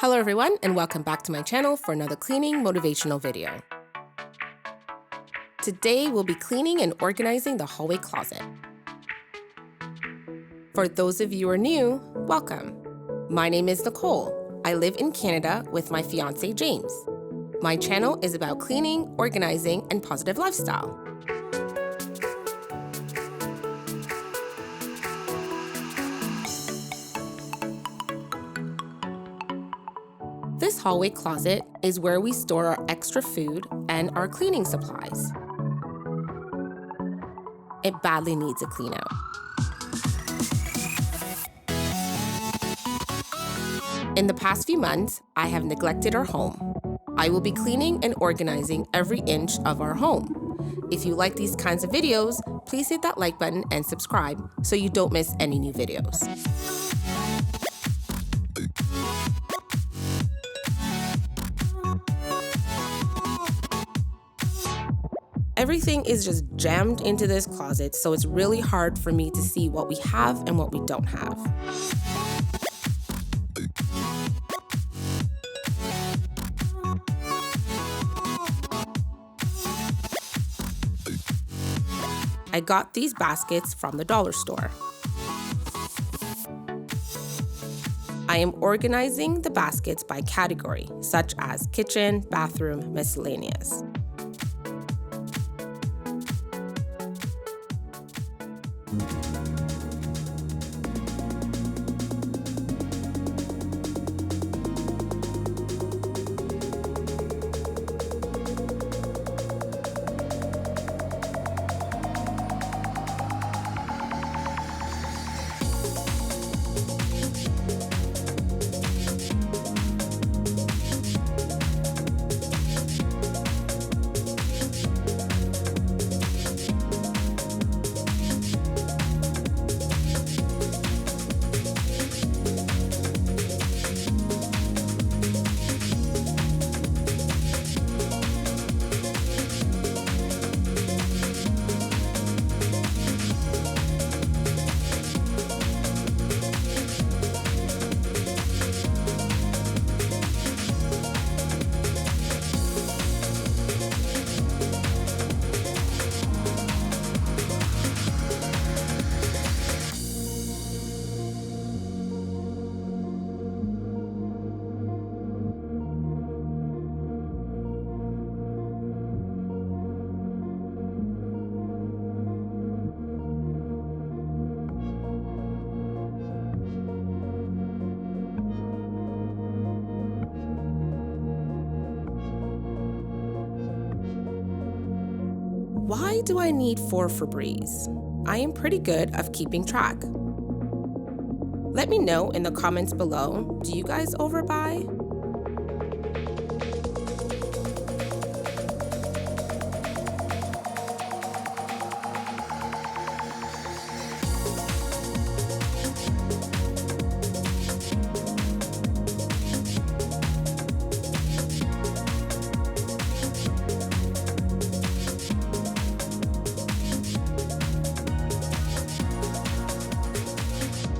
Hello everyone, and welcome back to my channel for another cleaning motivational video. Today we'll be cleaning and organizing the hallway closet. For those of you who are new, welcome. My name is Nicole. I live in Canada with my fiance James. My channel is about cleaning, organizing, and positive lifestyle. This hallway closet is where we store our extra food and our cleaning supplies. It badly needs a clean out. In the past few months, I have neglected our home. I will be cleaning and organizing every inch of our home. If you like these kinds of videos, please hit that like button and subscribe so you don't miss any new videos. Everything is just jammed into this closet, so it's really hard for me to see what we have and what we don't have. I got these baskets from the dollar store. I am organizing the baskets by category, such as kitchen, bathroom, miscellaneous. Why do I need 4 Febreze? I am pretty good at keeping track. Let me know in the comments below, do you guys overbuy?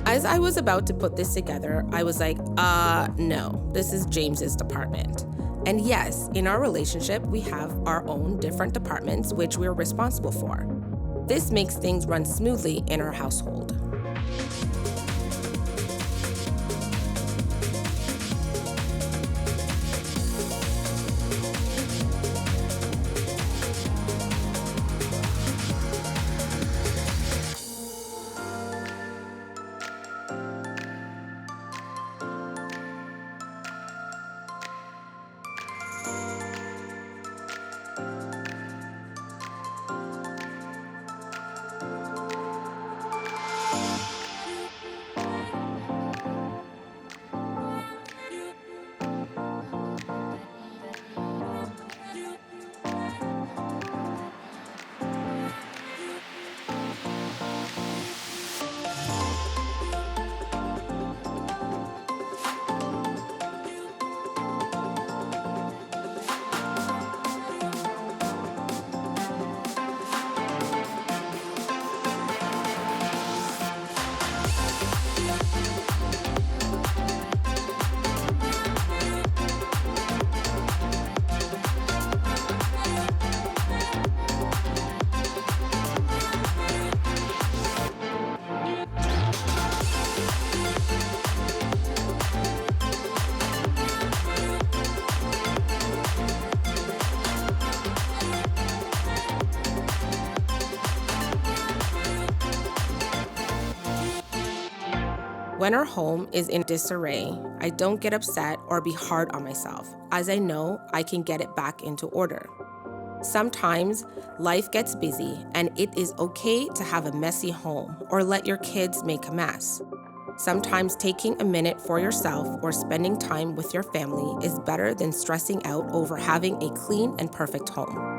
As I was about to put this together, I was like, no, this is James's department. And yes, in our relationship, we have our own different departments which we're responsible for. This makes things run smoothly in our household. When our home is in disarray, I don't get upset or be hard on myself, as I know I can get it back into order. Sometimes life gets busy and it is okay to have a messy home or let your kids make a mess. Sometimes taking a minute for yourself or spending time with your family is better than stressing out over having a clean and perfect home.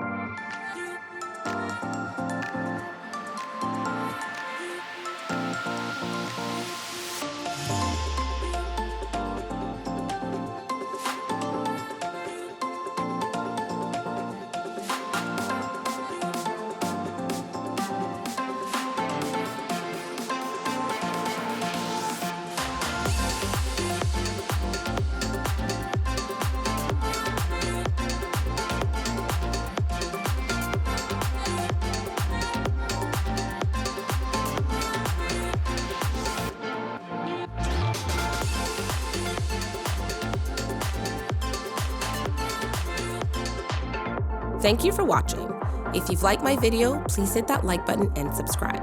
Thank you for watching. If you've liked my video, please hit that like button and subscribe.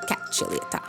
Catch you later.